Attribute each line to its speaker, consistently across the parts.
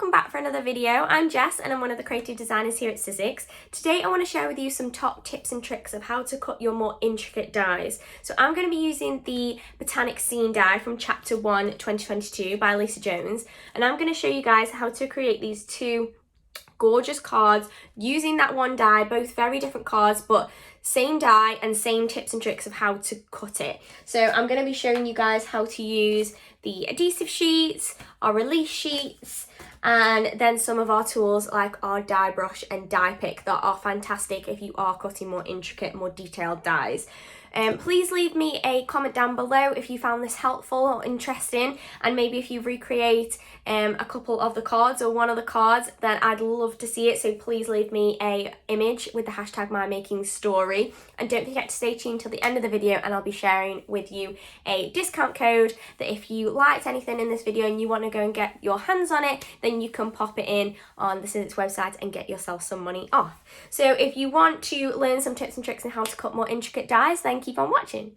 Speaker 1: welcome back for another video. I'm Jess and I'm one of the creative designers here at Sizzix. Today I want to share with you some top tips and tricks of how to cut your more intricate dies. So I'm going to be using the Botanic Scene die from Chapter 1 2022 by Lisa Jones, and I'm going to show you guys how to create these two gorgeous cards using that one die, both very different cards but same die and same tips and tricks of how to cut it. So I'm going to be showing you guys how to use the adhesive sheets, our release sheets, and then some of our tools like our die brush and die pick that are fantastic if you are cutting more intricate, more detailed dies. Please leave me a comment down below if you found this helpful or interesting, and maybe if you recreate a couple of the cards or one of the cards, then I'd love to see it. So please leave me a image with the hashtag #mymakingstory, and don't forget to stay tuned till the end of the video, and I'll be sharing with you a discount code that if you liked anything in this video and you want to go and get your hands on it, then you can pop it in on the Sizzix website and get yourself some money off. So if you want to learn some tips and tricks on how to cut more intricate dies, then keep on watching.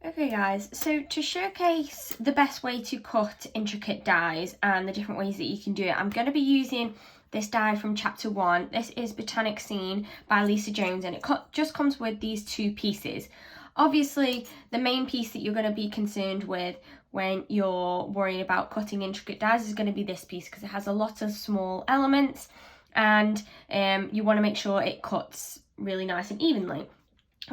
Speaker 1: Okay guys, so to showcase the best way to cut intricate dies and the different ways that you can do it, I'm going to be using this die from Chapter 1. This is Botanic Scene by Lisa Jones, and it just comes with these two pieces. Obviously, the main piece that you're going to be concerned with when you're worrying about cutting intricate dies is going to be this piece, because it has a lot of small elements, and you want to make sure it cuts really nice and evenly.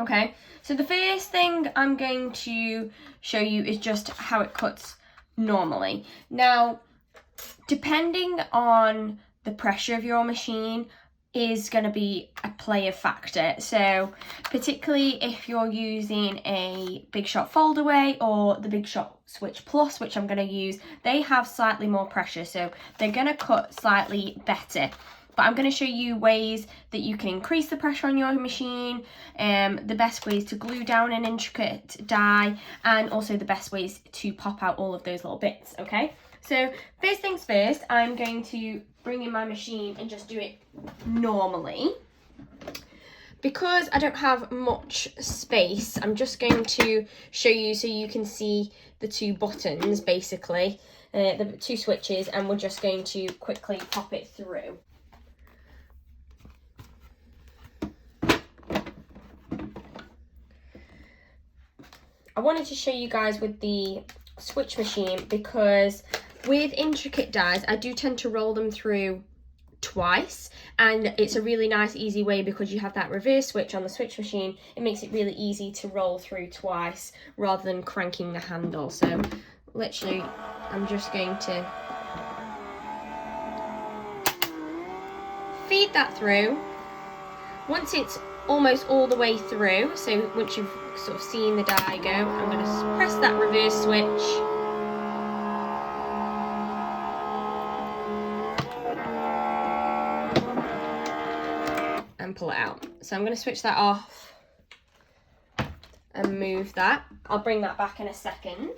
Speaker 1: Okay, so the first thing I'm going to show you is just how it cuts normally. Now, depending on the pressure of your machine is going to be a player factor. So particularly if you're using a Big Shot fold away or the Big Shot Switch Plus, which I'm going to use, they have slightly more pressure, so they're going to cut slightly better. But I'm going to show you ways that you can increase the pressure on your machine, the best ways to glue down an intricate die, and also the best ways to pop out all of those little bits, okay? So first things first, I'm going to bring in my machine and just do it normally. Because I don't have much space, I'm just going to show you so you can see the two buttons, basically, the two switches, and we're just going to quickly pop it through. I wanted to show you guys with the switch machine because with intricate dies, I do tend to roll them through twice, and it's a really nice easy way because you have that reverse switch on the switch machine. It makes it really easy to roll through twice rather than cranking the handle. So literally, I'm just going to feed that through. Once it's almost all the way through, so once you've sort of seen the die go, I'm going to press that reverse switch, and pull it out. So I'm going to switch that off and move that. I'll bring that back in a second.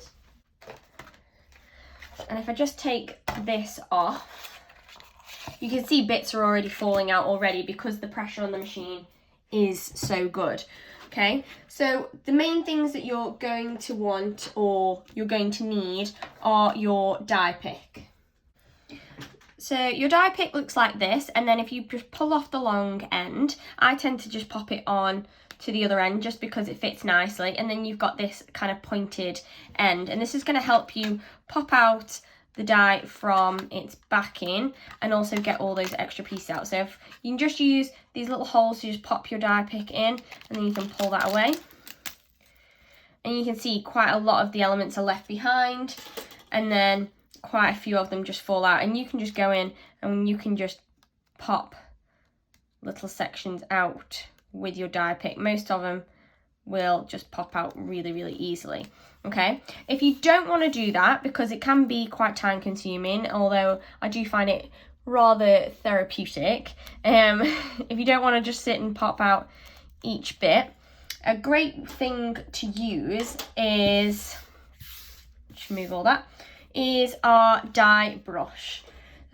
Speaker 1: And if I just take this off, you can see bits are already falling out already because the pressure on the machine is so good. Okay, so the main things that you're going to want or you're going to need are your die pick. So your die pick looks like this, and then if you just pull off the long end, I tend to just pop it on to the other end just because it fits nicely, and then you've got this kind of pointed end, and this is going to help you pop out the die from its backing and also get all those extra pieces out. So if you can just use these little holes to just pop your die pick in, and then you can pull that away, and you can see quite a lot of the elements are left behind, and then quite a few of them just fall out, and you can just go in and you can just pop little sections out with your die pick. Most of them will just pop out really, really easily. Okay, if you don't want to do that, because it can be quite time consuming, although I do find it rather therapeutic, if you don't want to just sit and pop out each bit, a great thing to use is, just move all that, is our die brush.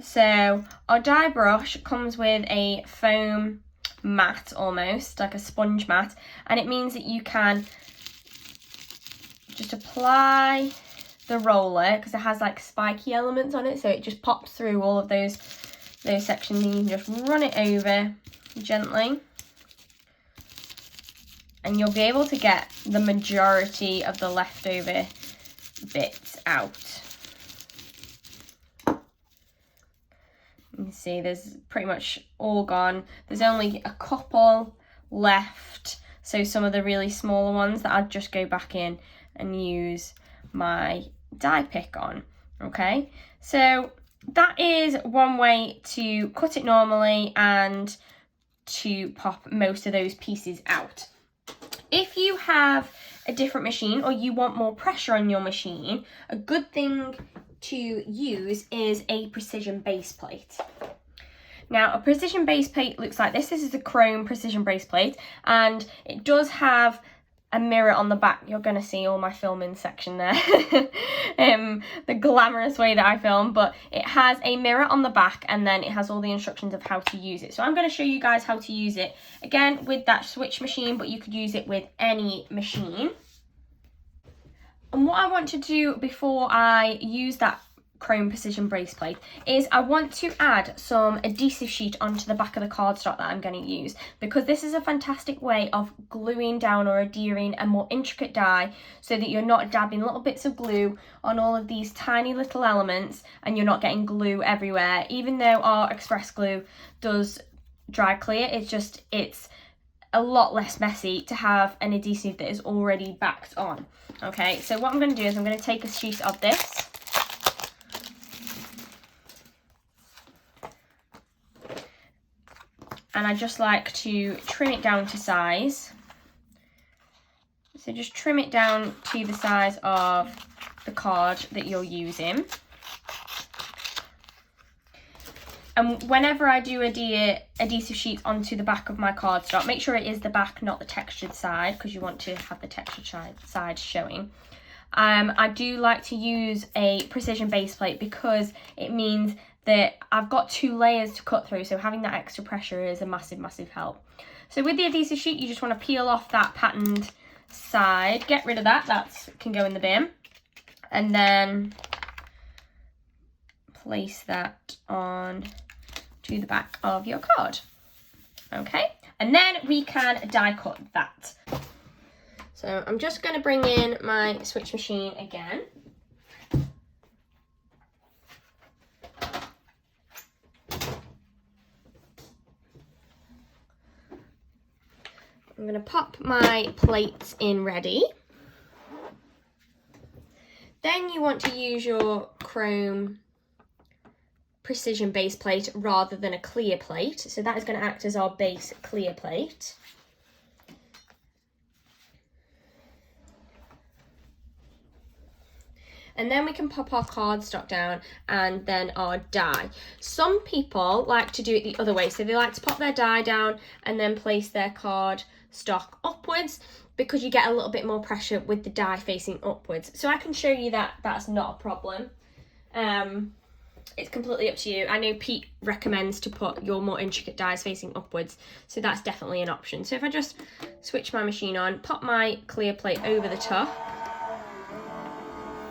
Speaker 1: So our die brush comes with a foam mat, almost like a sponge mat, and it means that you can just apply the roller, because it has like spiky elements on it, so it just pops through all of those sections, and you can just run it over gently, and you'll be able to get the majority of the leftover bits out. You can see there's pretty much all gone. There's only a couple left, so some of the really smaller ones that I'd just go back in and use my die pick on. Okay, so that is one way to cut it normally and to pop most of those pieces out. If you have a different machine or you want more pressure on your machine, a good thing to use is a precision base plate. Now, a precision base plate looks like this. This is a chrome precision base plate, and it does have a mirror on the back. You're going to see all my filming section there, the glamorous way that I film, but it has a mirror on the back, and then it has all the instructions of how to use it. So I'm going to show you guys how to use it, again, with that switch machine, but you could use it with any machine. And what I want to do before I use that chrome precision base plate is I want to add some adhesive sheet onto the back of the cardstock that I'm going to use, because this is a fantastic way of gluing down or adhering a more intricate die, so that you're not dabbing little bits of glue on all of these tiny little elements and you're not getting glue everywhere. Even though our express glue does dry clear, it's a lot less messy to have an adhesive that is already backed on. Okay, so what I'm going to do is I'm going to take a sheet of this, and I just like to trim it down to size. So just trim it down to the size of the card that you're using. And whenever I do adhesive sheets onto the back of my cardstock, make sure it is the back, not the textured side, because you want to have the textured side showing. I do like to use a precision base plate because it means that I've got 2 layers to cut through, so having that extra pressure is a massive, massive help. So with the adhesive sheet, you just want to peel off that patterned side, get rid of that, that can go in the bin, and then place that on to the back of your card. Okay, and then we can die cut that. So I'm just going to bring in my switch machine again. I'm going to pop my plates in ready. Then you want to use your chrome precision base plate rather than a clear plate. So that is going to act as our base clear plate. And then we can pop our cardstock down and then our die. Some people like to do it the other way. So they like to pop their die down and then place their cardstock upwards, because you get a little bit more pressure with the die facing upwards. So I can show you that that's not a problem. It's completely up to you. I know Pete recommends to put your more intricate dies facing upwards, so that's definitely an option. So if I just switch my machine on, pop my clear plate over the top,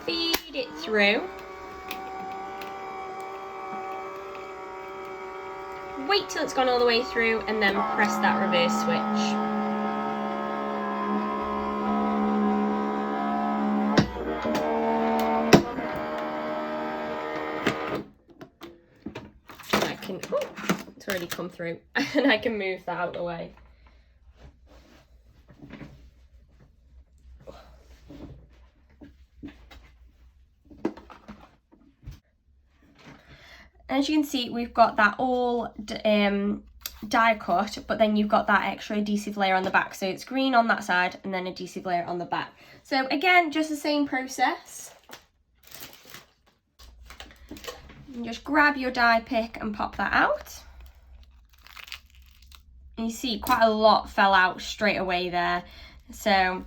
Speaker 1: feed it through, wait till it's gone all the way through, and then press that reverse switch. And I can, oh, it's already come through, and I can move that out of the way. As you can see, we've got that all die cut, but then you've got that extra adhesive layer on the back. So it's green on that side and then adhesive layer on the back. So again, just the same process. You just grab your die pick and pop that out. And you see quite a lot fell out straight away there. So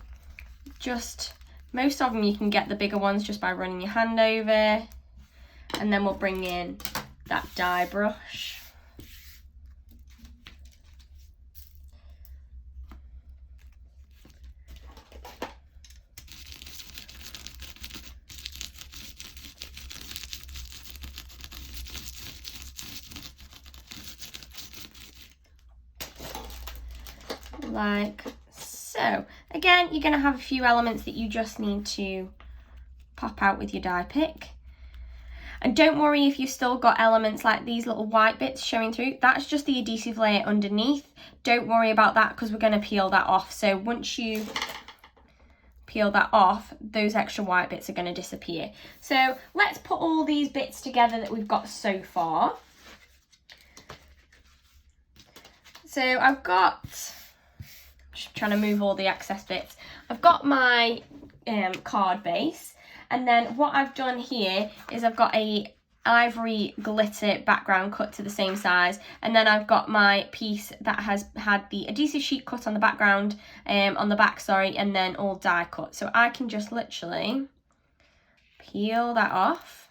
Speaker 1: just, most of them you can get the bigger ones just by running your hand over. And then we'll bring in that die brush. like so. Again, you're going to have a few elements that you just need to pop out with your die pick. And don't worry if you've still got elements like these little white bits showing through. That's just the adhesive layer underneath. Don't worry about that because we're going to peel that off. So once you peel that off, those extra white bits are going to disappear. So let's put all these bits together that we've got so far. So I've got, just trying to move all the excess bits. I've got my card base, and then what I've done here is I've got a ivory glitter background cut to the same size, and then I've got my piece that has had the adhesive sheet cut on the background, on the back, sorry, and then all die cut. So I can just literally peel that off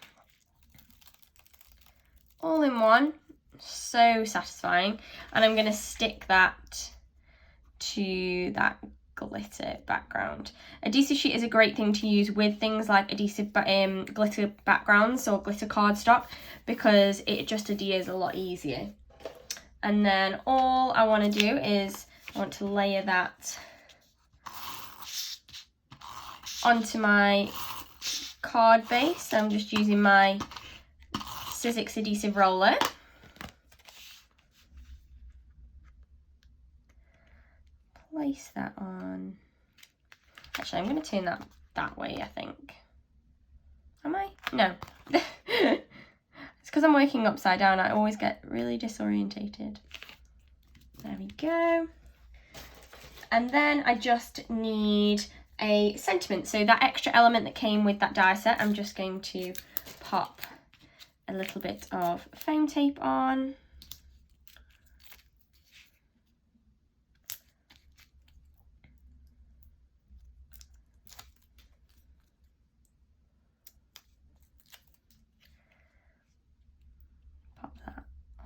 Speaker 1: all in one. So satisfying. And I'm going to stick that to that glitter background. Adhesive sheet is a great thing to use with things like adhesive glitter backgrounds or glitter cardstock, because it just adheres a lot easier. And then all I want to do is I want to layer that onto my card base. So I'm just using my Sizzix adhesive roller. Place that on. Actually, I'm going to turn that way, I think. Am I? No. It's because I'm working upside down. I always get really disorientated. There we go. And then I just need a sentiment. So that extra element that came with that die set, I'm just going to pop a little bit of foam tape on.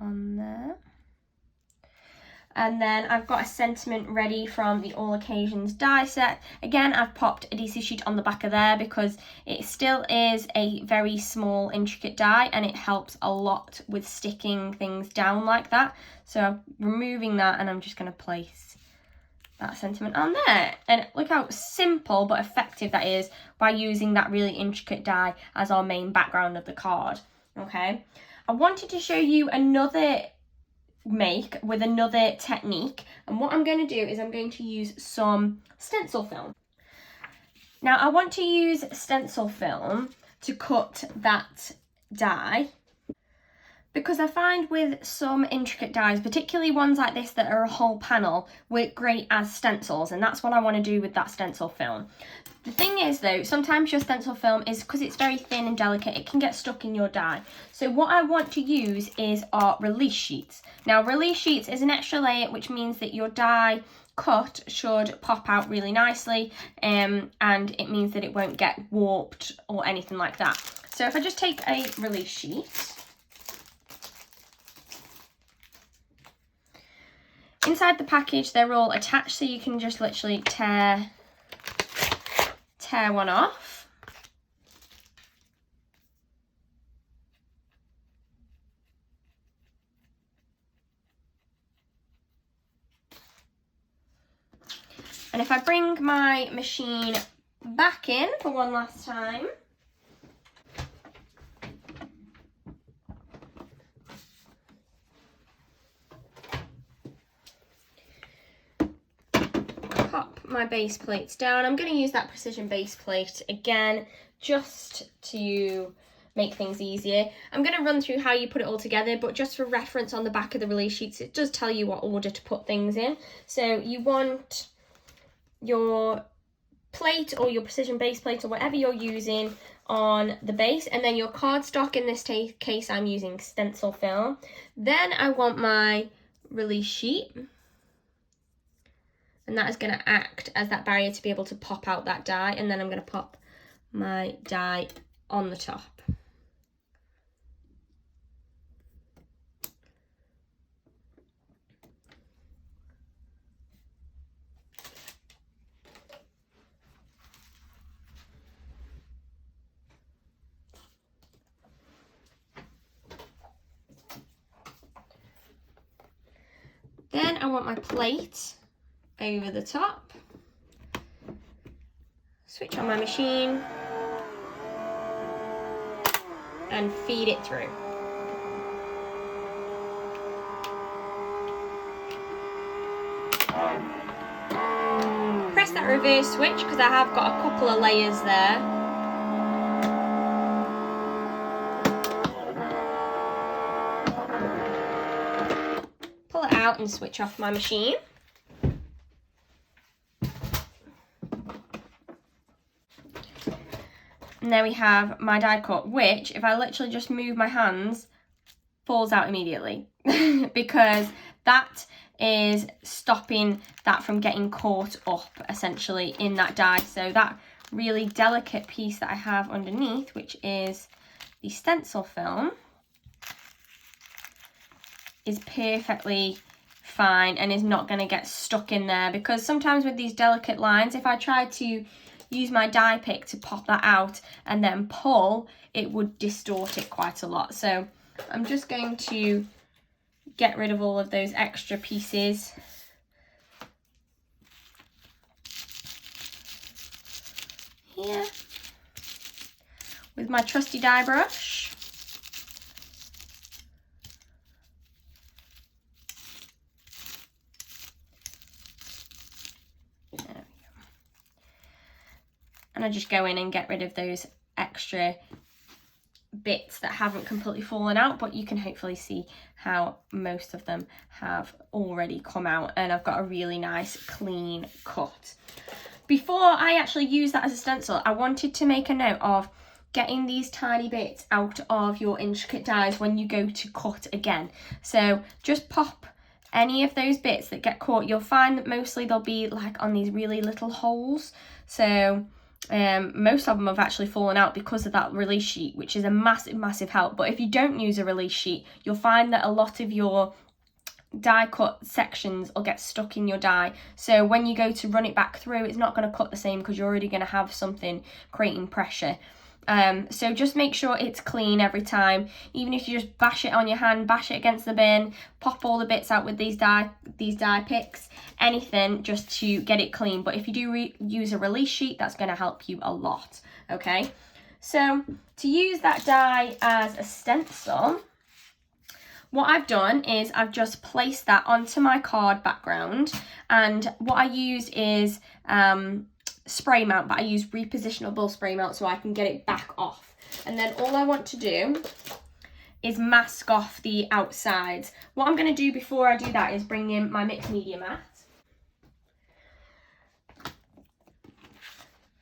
Speaker 1: On there, and then I've got a sentiment ready from the All Occasions die set. Again, I've popped adhesive sheet on the back of there because it still is a very small intricate die and it helps a lot with sticking things down like that. So I'm removing that and I'm just going to place that sentiment on there. And look how simple but effective that is by using that really intricate die as our main background of the card. Okay. I wanted to show you another make with another technique, and what I'm going to do is I'm going to use some stencil film. Now I want to use stencil film to cut that die, because I find with some intricate dies, particularly ones like this that are a whole panel, work great as stencils, and that's what I want to do with that stencil film. The thing is though, sometimes your stencil film is, because it's very thin and delicate, it can get stuck in your die. So what I want to use is our release sheets. Now release sheets is an extra layer, which means that your die cut should pop out really nicely, and it means that it won't get warped or anything like that. So if I just take a release sheet, inside the package they're all attached, so you can just literally tear one off. And if I bring my machine back in for one last time, pop my base plates down. I'm going to use that precision base plate again just to make things easier. I'm going to run through how you put it all together, but just for reference, on the back of the release sheets it does tell you what order to put things in. So you want your plate or your precision base plate or whatever you're using on the base, and then your cardstock. In this case I'm using stencil film. Then I want my release sheet, and that is going to act as that barrier to be able to pop out that die, and then I'm going to pop my die on the top. Then I want my plate over the top, switch on my machine and feed it through. Press that reverse switch because I have got a couple of layers there. Pull it out and switch off my machine. And there we have my die cut, which if I literally just move my hands, falls out immediately because that is stopping that from getting caught up essentially in that die. So that really delicate piece that I have underneath, which is the stencil film, is perfectly fine and is not going to get stuck in there, because sometimes with these delicate lines, if I tried to use my die pick to pop that out and then pull, it would distort it quite a lot. So I'm just going to get rid of all of those extra pieces. Here with my trusty die brush. There we go. And I just go in and get rid of those extra bits that haven't completely fallen out, but you can hopefully see how most of them have already come out, and I've got a really nice clean cut. Before I actually use that as a stencil, I wanted to make a note of getting these tiny bits out of your intricate dies when you go to cut again. So just pop any of those bits that get caught. You'll find that mostly they'll be like on these really little holes. So most of them have actually fallen out because of that release sheet, which is a massive help. But if you don't use a release sheet, you'll find that a lot of your die cut sections will get stuck in your die. So when you go to run it back through, it's not going to cut the same because you're already going to have something creating pressure. So just make sure it's clean every time. Even if you just bash it on your hand, bash it against the bin, pop all the bits out with these die picks, anything just to get it clean. But if you do use a release sheet, that's going to help you a lot. Okay, so to use that die as a stencil, what I've done is I've just placed that onto my card background, and what I use is spray mount, but I use repositionable spray mount so I can get it back off. And then all I want to do is mask off the outsides. What I'm going to do before I do that is bring in my mixed media mat.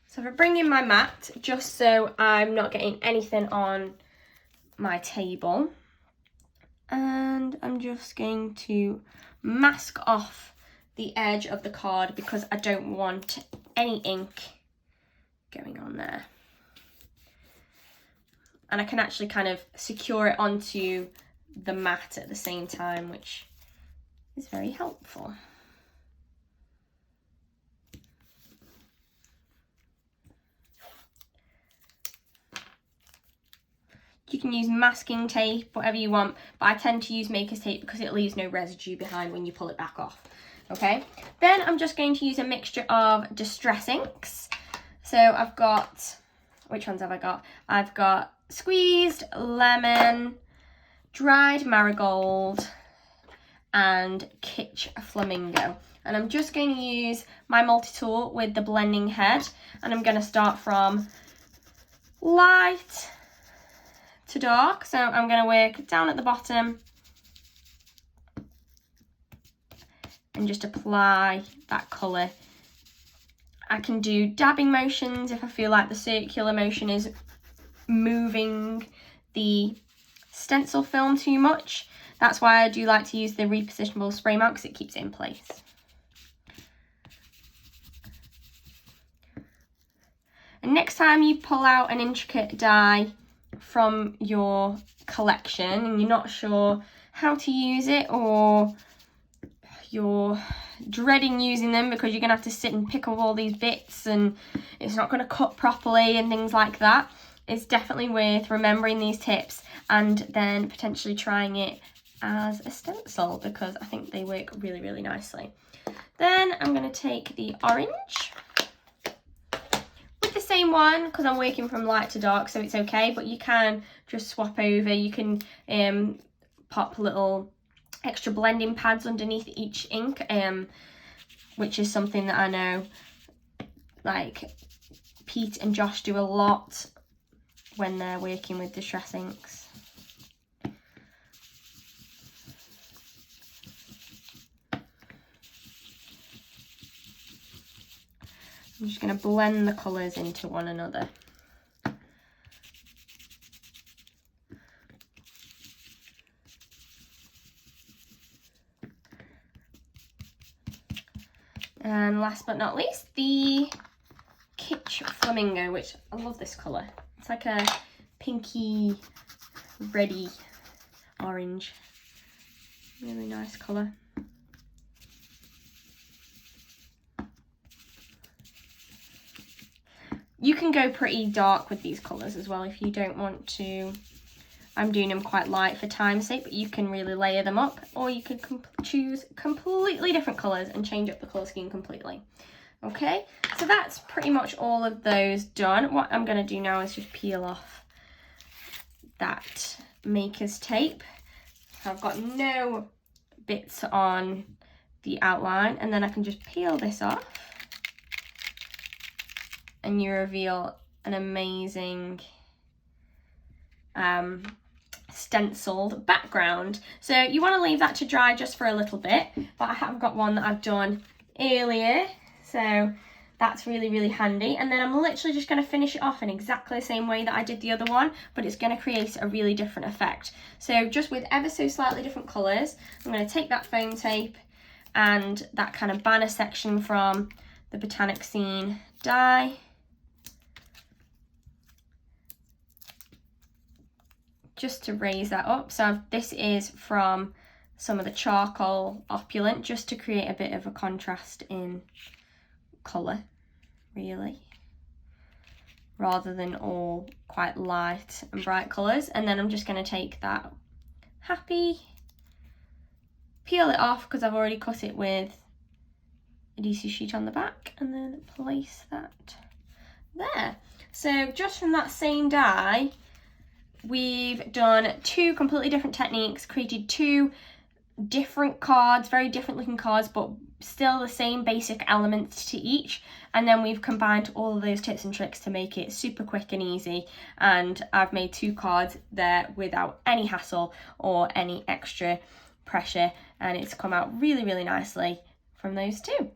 Speaker 1: So if I bring in my mat, just so I'm not getting anything on my table, and I'm just going to mask off the edge of the card because I don't want any ink going on there. And I can actually kind of secure it onto the mat at the same time, which is very helpful. You can use masking tape, whatever you want, but I tend to use maker's tape because it leaves no residue behind when you pull it back off. Okay, then I'm just going to use a mixture of Distress Inks. So I've got, which ones have I got? I've got Squeezed Lemon, Dried Marigold, and Kitsch Flamingo. And I'm just going to use my multi-tool with the blending head, and I'm going to start from light to dark. So I'm going to work down at the bottom and just apply that colour. I can do dabbing motions if I feel like the circular motion is moving the stencil film too much. That's why I do like to use the repositionable spray mount, because it keeps it in place. And next time you pull out an intricate die from your collection and you're not sure how to use it, or you're dreading using them because you're going to have to sit and pick up all these bits and it's not going to cut properly and things like that, it's definitely worth remembering these tips and then potentially trying it as a stencil because I think they work really, really nicely. Then I'm going to take the orange with the same one because I'm working from light to dark, so it's okay, but you can just swap over. You can pop little extra blending pads underneath each ink, which is something that I know like Pete and Josh do a lot when they're working with Distress Inks. I'm just going to blend the colours into one another. And last but not least, the Kitsch Flamingo, which I love this colour. It's like a pinky, reddy orange. Really nice colour. You can go pretty dark with these colours as well if you don't want to. I'm doing them quite light for time's sake, but you can really layer them up, or you could choose completely different colours and change up the colour scheme completely. Okay, so that's pretty much all of those done. What I'm going to do now is just peel off that maker's tape. So I've got no bits on the outline, and then I can just peel this off. And you reveal an amazing stenciled background. So you want to leave that to dry just for a little bit, but I have got one that I've done earlier, so that's really, really handy. And then I'm literally just going to finish it off in exactly the same way that I did the other one, but it's going to create a really different effect. So just with ever so slightly different colours, I'm going to take that foam tape and that kind of banner section from the Botanic Scene die, just to raise that up. So this is from some of the charcoal opulent, just to create a bit of a contrast in colour, really, rather than all quite light and bright colours. And then I'm just going to take that happy, peel it off because I've already cut it with adhesive sheet on the back, and then place that there. So just from that same die, we've done two completely different techniques, created two different cards, very different looking cards, but still the same basic elements to each. And then we've combined all of those tips and tricks to make it super quick and easy. And I've made two cards there without any hassle or any extra pressure. And it's come out really, really nicely from those two.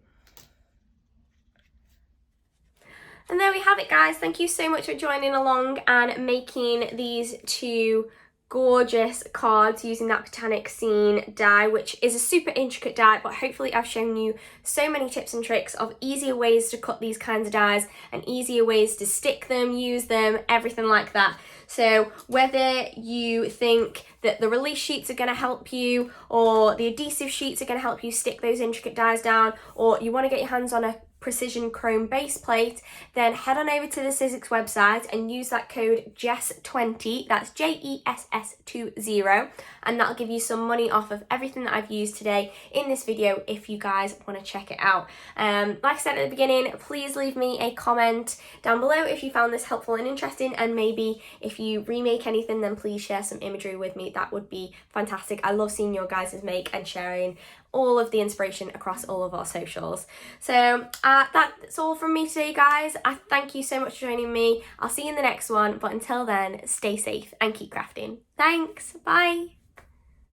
Speaker 1: And there we have it, guys. Thank you so much for joining along and making these two gorgeous cards using that Botanic Scene die, which is a super intricate die, but hopefully I've shown you so many tips and tricks of easier ways to cut these kinds of dies and easier ways to stick them, use them, everything like that. So whether you think that the release sheets are going to help you, or the adhesive sheets are going to help you stick those intricate dies down, or you want to get your hands on a precision chrome base plate, then head on over to the Sizzix website and use that code JESS20, that's JESS20, and that'll give you some money off of everything that I've used today in this video if you guys want to check it out. Like I said at the beginning, please leave me a comment down below if you found this helpful and interesting, and maybe if you remake anything, then please share some imagery with me. That would be fantastic. I love seeing your guys' make and sharing all of the inspiration across all of our socials. So that's all from me today, guys. I thank you so much for joining me. I'll see you in the next one, but until then, stay safe and keep crafting. Thanks, bye.